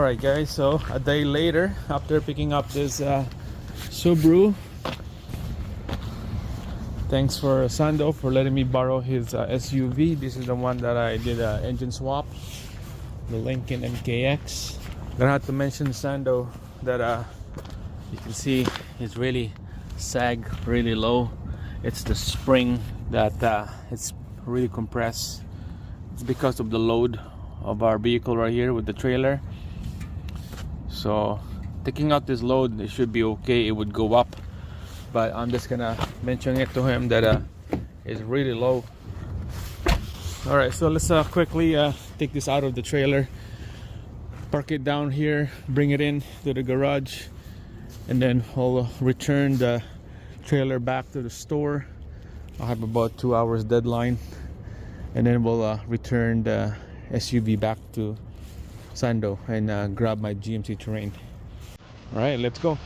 Alright guys, so a day later after picking up this Subaru, thanks for Sando for letting me borrow his SUV. This is the one that I did an engine swap, the Lincoln MKX. Gonna have to mention Sando that you can see it's really sag really low. It's the spring that it's really compressed. It's because of the load of our vehicle right here with the trailer. So taking out this load, it should be okay. It would go up, but I'm just gonna mention it to him that it's really low. All right, so let's quickly take this out of the trailer, park it down here, bring it in to the garage, and then we'll return the trailer back to the store. I have about 2 hours deadline, and then we'll return the SUV back to Sando and grab my GMC Terrain. All right, let's go.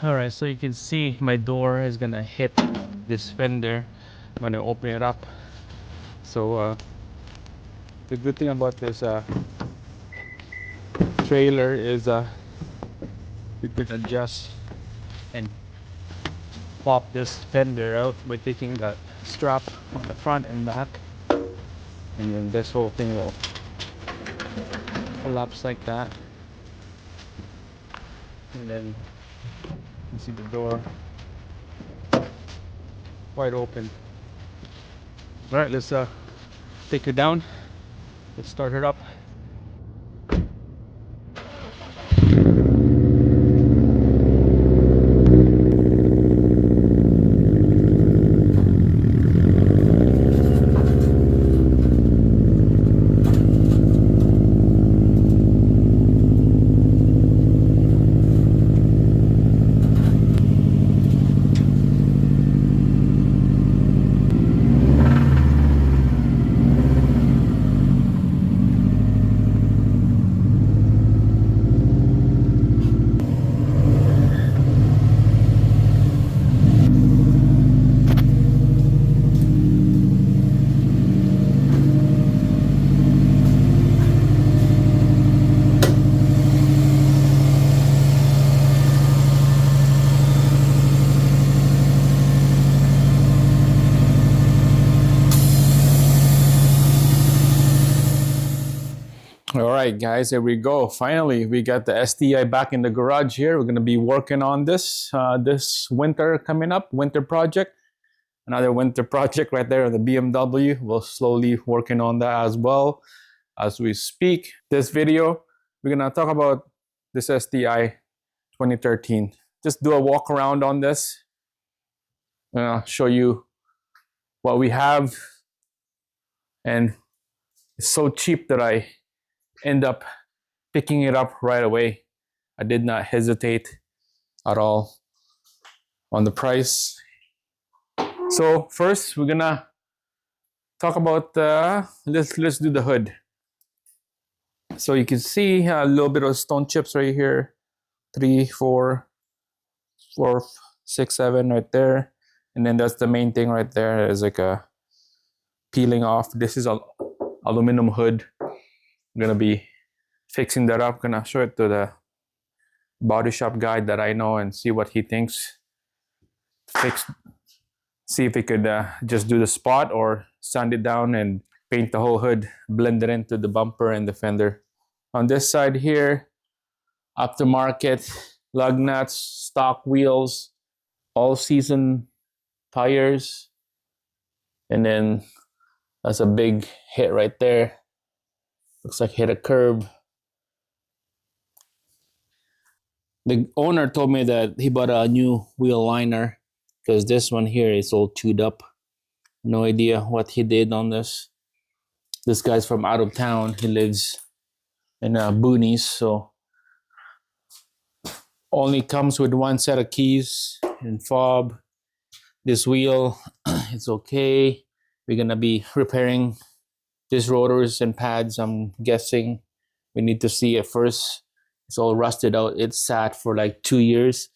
All right, so you can see my door is gonna hit this fender when I open it up. So the good thing about this trailer is you can adjust and pop this fender out by taking that strap on the front and back, and then this whole thing will collapse like that, and then you see the door wide open. All right, let's take it down. Let's start it up. All right, guys, here we go. Finally, we got the STI back in the garage here. We're going to be working on this this winter coming up, winter project. Another winter project right there on the BMW. We'll slowly working on that as well as we speak. This video, we're going to talk about this STI 2013. Just do a walk around on this. Show you what we have. And it's so cheap that I end up picking it up right away. I did not hesitate at all on the price. So first we're gonna talk about let's do the hood. So you can see a little bit of stone chips right here, 3, 4, 6, 7 right there, and then that's the main thing right there is like a peeling off. This is a aluminum hood. I'm gonna be fixing that up. Gonna show it to the body shop guy that I know and see what he thinks. See if he could just do the spot or sand it down and paint the whole hood, blend it into the bumper and the fender. On this side here, aftermarket, lug nuts, stock wheels, all season tires, and then that's a big hit right there. Looks like hit a curb. The owner told me that he bought a new wheel liner because this one here is all chewed up. No idea what he did on this. This guy's from out of town. He lives in boonies, so only comes with one set of keys and fob. This wheel, it's okay. We're gonna be repairing these rotors and pads. I'm guessing we need to see it first. It's all rusted out. It's sat for like 2 years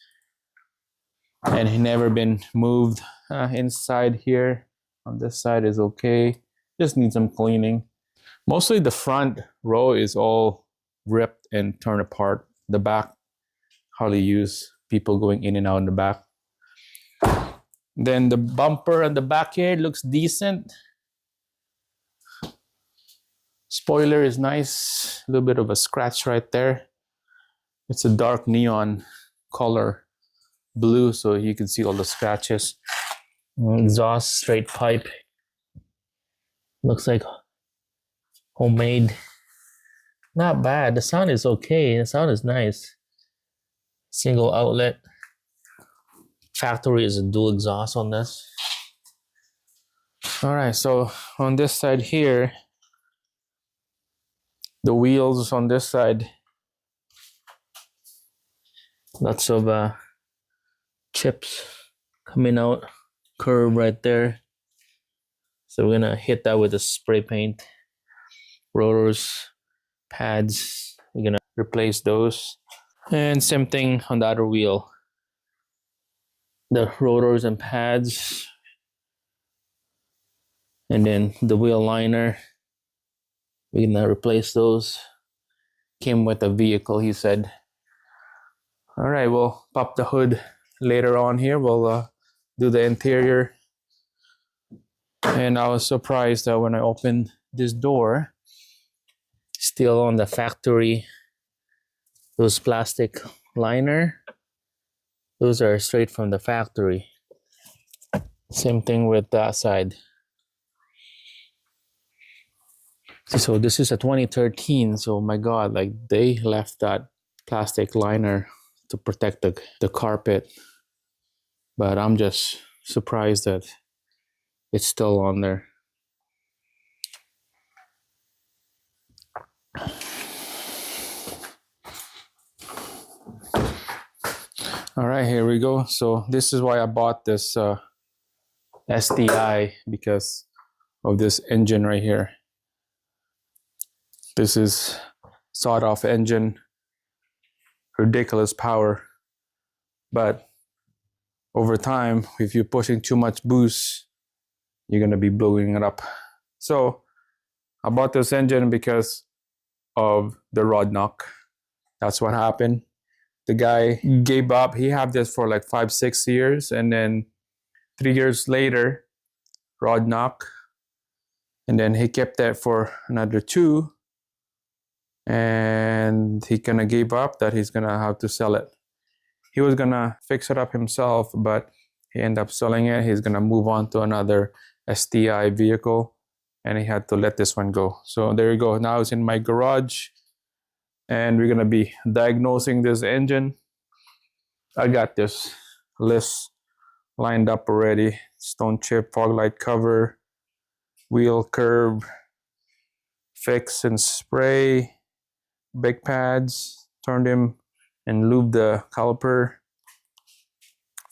and it never been moved. Inside here on this side is okay. Just needs some cleaning. Mostly the front row is all ripped and torn apart. The back, hardly used. People going in and out in the back. Then the bumper on the back here looks decent. Spoiler is nice. A little bit of a scratch right there. It's a dark neon color blue, so you can see all the scratches. Exhaust straight pipe. Looks like homemade. Not bad. The sound is okay. The sound is nice. Single outlet. Factory is a dual exhaust on this. All right, so on this side here, the wheels on this side, lots of chips coming out, curve right there. So we're gonna hit that with a spray paint. Rotors, pads, we're gonna replace those. And same thing on the other wheel. The rotors and pads. And then the wheel liner, we're gonna replace those. Came with the vehicle, he said. All right, we'll pop the hood later on here. We'll do the interior. And I was surprised that when I opened this door, still on the factory, those plastic liner, those are straight from the factory. Same thing with that side. So this is a 2013, so my God, like they left that plastic liner to protect the carpet. But I'm just surprised that it's still on there. All right, here we go. So this is why I bought this STI, because of this engine right here. This is sawed-off engine, ridiculous power, but over time, if you're pushing too much boost, you're gonna be blowing it up. So I bought this engine because of the rod knock. That's what happened. The guy gave up. He had this for like 5-6 years, and then 3 years later, rod knock, and then he kept that for another 2. And he kind of gave up that he's gonna have to sell it. He was gonna fix it up himself, but he ended up selling it. He's gonna move on to another STI vehicle, and he had to let this one go. So there you go. Now it's in my garage, and we're gonna be diagnosing this engine. I got this list lined up already. Stone chip, fog light cover, wheel curb, fix and spray, brake pads, turn them and lube the caliper,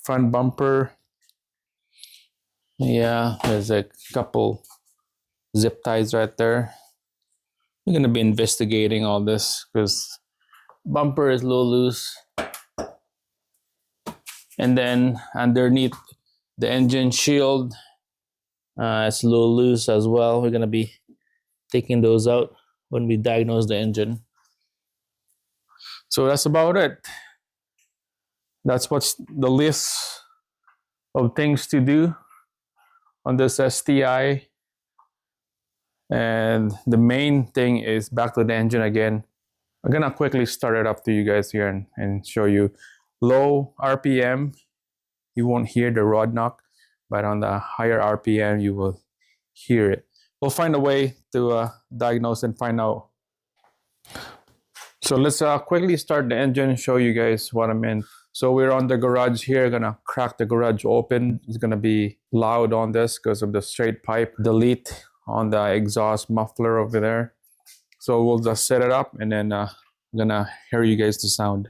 front bumper. Yeah, there's a couple zip ties right there. We're gonna be investigating all this because bumper is a little loose. And then underneath the engine shield, it's a little loose as well. We're gonna be taking those out when we diagnose the engine. So that's about it. That's what's the list of things to do on this STI. And the main thing is back to the engine again. I'm gonna quickly start it up to you guys here and show you low RPM, you won't hear the rod knock, but on the higher RPM, you will hear it. We'll find a way to diagnose and find out. So let's quickly start the engine and show you guys what I meant. So we're on the garage here, gonna crack the garage open. It's gonna be loud on this because of the straight pipe delete on the exhaust muffler over there. So we'll just set it up and then I'm gonna hear you guys the sound.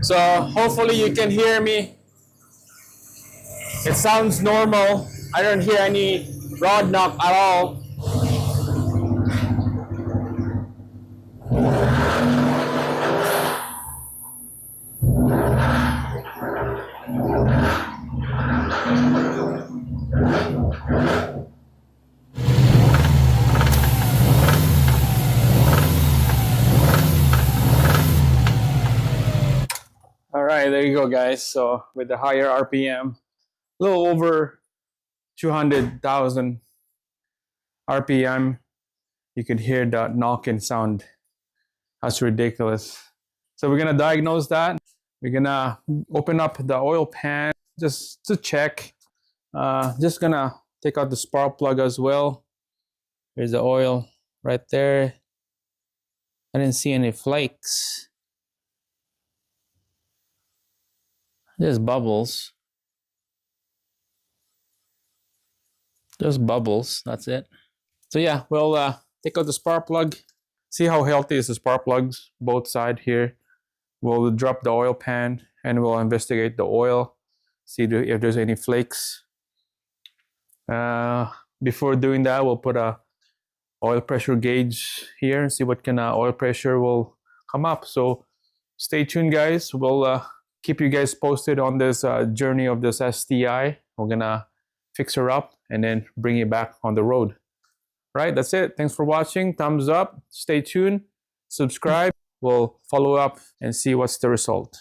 So hopefully you can hear me. It sounds normal. I don't hear any rod knock at all. All right, there you go, guys. So with the higher RPM, a little over 200,000 RPM, you can hear that knocking sound. That's ridiculous. So we're gonna diagnose that. We're gonna open up the oil pan just to check. Just gonna take out the spark plug as well. There's the oil right there. I didn't see any flakes. There's bubbles. Just bubbles, that's it. So yeah, we'll take out the spark plug. See how healthy is the spark plugs, both sides here. We'll drop the oil pan and we'll investigate the oil. See if there's any flakes. Before doing that, we'll put a oil pressure gauge here and see what kind of oil pressure will come up. So stay tuned, guys. We'll keep you guys posted on this journey of this STI. We're gonna fix her up and then bring it back on the road. Right, that's it. Thanks for watching. Thumbs up. Stay tuned. Subscribe. We'll follow up and see what's the result.